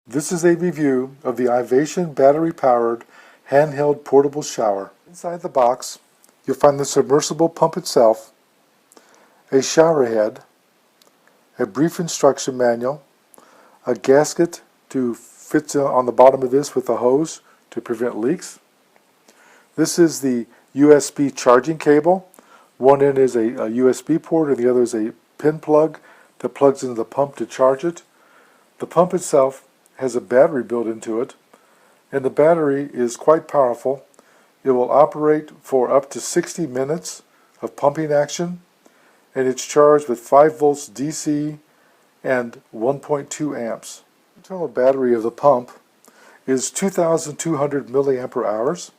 This is a review of the Ivation battery-powered handheld portable shower. Inside the box, you'll find the submersible pump itself, a shower head, a brief instruction manual, a gasket to fit on the bottom of this with a hose to prevent leaks. This is the USB charging cable. One end is a USB port and the other is a pin plug that plugs into the pump to charge it. The pump itself has a battery built into it, and the battery is quite powerful. It will operate for up to 60 minutes of pumping action, and it's charged with 5 volts DC and 1.2 amps. The internal battery of the pump is 2,200 milliampere hours.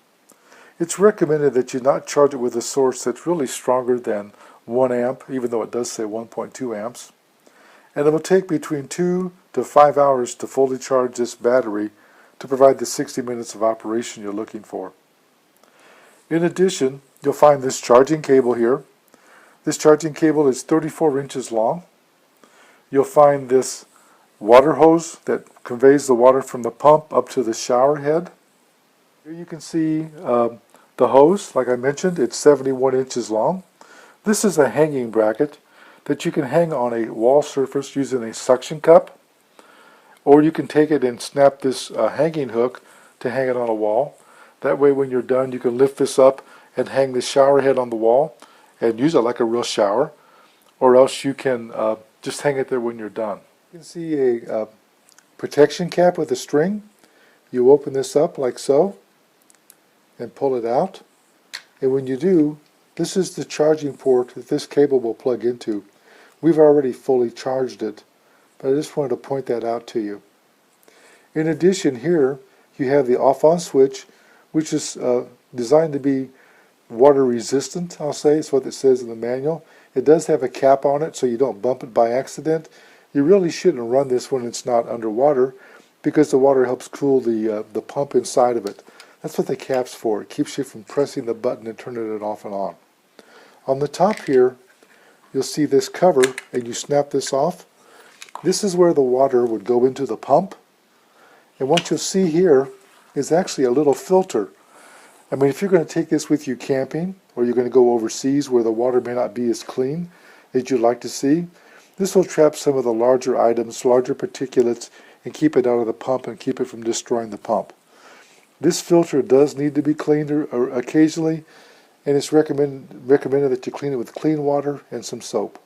It's recommended that you not charge it with a source that's really stronger than 1 amp, even though it does say 1.2 amps. And it will take between 2 to 5 hours to fully charge this battery to provide the 60 minutes of operation you're looking for. In addition, you'll find this charging cable here. This charging cable is 34 inches long. You'll find this water hose that conveys the water from the pump up to the shower head. Here you can see the hose. Like I mentioned, it's 71 inches long. This is a hanging bracket that you can hang on a wall surface using a suction cup, or you can take it and snap this hanging hook to hang it on a wall. That way when you're done you can lift this up and hang the shower head on the wall and use it like a real shower, or else you can just hang it there when you're done. You can see a protection cap with a string. You open this up like so and pull it out, and when you do, this is the charging port that this cable will plug into. We've already fully charged it, but I just wanted to point that out to you. In addition, here you have the off-on switch, which is designed to be water resistant, I'll say. It's what it says in the manual. It does have a cap on it so you don't bump it by accident. You really shouldn't run this when it's not underwater, because the water helps cool the pump inside of it. That's what the cap's for. It keeps you from pressing the button and turning it off and on. On the top here, you'll see this cover, and you snap this off. This is where the water would go into the pump. And what you'll see here is actually a little filter. I mean, if you're going to take this with you camping, or you're going to go overseas where the water may not be as clean as you'd like to see, this will trap some of the larger items, larger particulates, and keep it out of the pump and keep it from destroying the pump. This filter does need to be cleaned occasionally, and it's recommended that you clean it with clean water and some soap.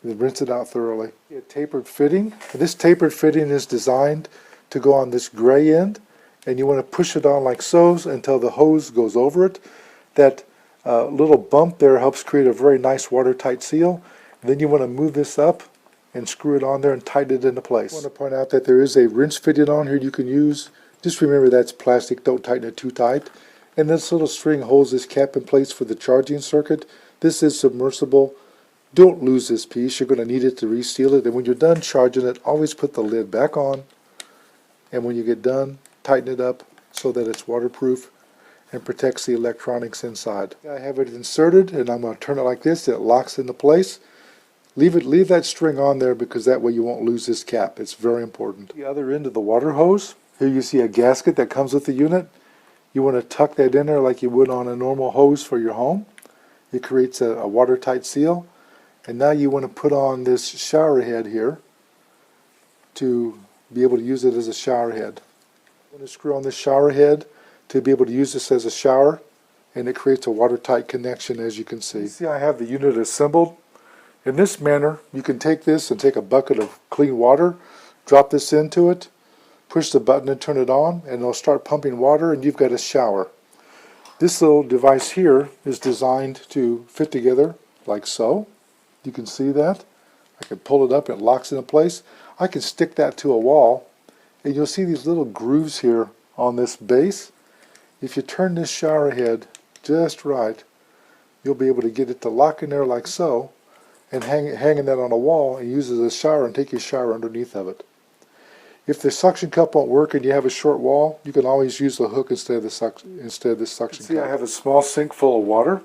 And then rinse it out thoroughly. A tapered fitting. And this tapered fitting is designed to go on this gray end, and you want to push it on like so until the hose goes over it. That little bump there helps create a very nice watertight seal. And then you want to move this up and screw it on there and tighten it into place. I want to point out that there is a rinse fitting on here you can use. Just remember that's plastic, don't tighten it too tight. And this little string holds this cap in place for the charging circuit. This is submersible. Don't lose this piece. You're going to need it to reseal it. And when you're done charging it, always put the lid back on. And when you get done, tighten it up so that it's waterproof and protects the electronics inside. I have it inserted, and I'm going to turn it like this. It locks into place. Leave that string on there, because that way you won't lose this cap. It's very important. The other end of the water hose. Here you see a gasket that comes with the unit. You want to tuck that in there like you would on a normal hose for your home. It creates a watertight seal. And now you want to put on this shower head here to be able to use it as a shower head. You want to screw on this shower head to be able to use this as a shower, and it creates a watertight connection, as you can see. See, I have the unit assembled. In this manner, you can take this and take a bucket of clean water, drop this into it, push the button and turn it on, and it'll start pumping water, and you've got a shower. This little device here is designed to fit together like so. You can see that. I can pull it up and it locks into place. I can stick that to a wall, and you'll see these little grooves here on this base. If you turn this shower head just right, you'll be able to get it to lock in there like so, and hanging that on a wall and use it as a shower and take your shower underneath of it. If the suction cup won't work and you have a short wall, you can always use the hook instead of this suction cup. See, I have a small sink full of water.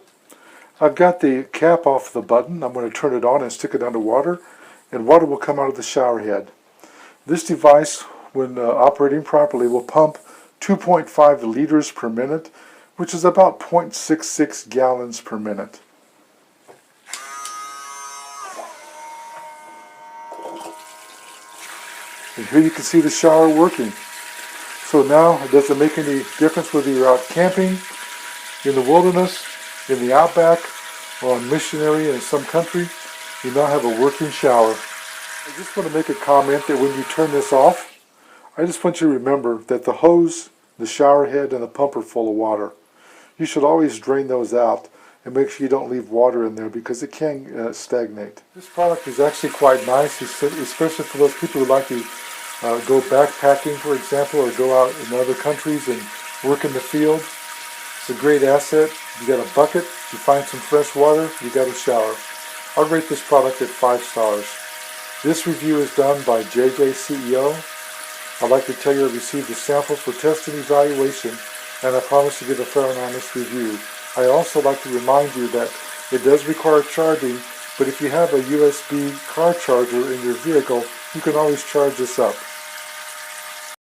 I've got the cap off the button. I'm going to turn it on and stick it under water, and water will come out of the shower head. This device when operating properly, will pump 2.5 liters per minute, which is about 0.66 gallons per minute. And here you can see the shower working. So now it doesn't make any difference whether you're out camping, in the wilderness, in the outback, or on missionary in some country, you now have a working shower. I just want to make a comment that when you turn this off, I just want you to remember that the hose, the shower head, and the pump are full of water. You should always drain those out and make sure you don't leave water in there because it can stagnate. This product is actually quite nice, especially for those people who like to go backpacking, for example, or go out in other countries and work in the field. It's a great asset. You got a bucket, you find some fresh water, you got a shower. I'll rate this product at 5 stars. This review is done by JJ CEO. I'd like to tell you I received a sample for test and evaluation, and I promise to give a fair and honest review. I also like to remind you that it does require charging, but if you have a USB car charger in your vehicle, you can always charge this up.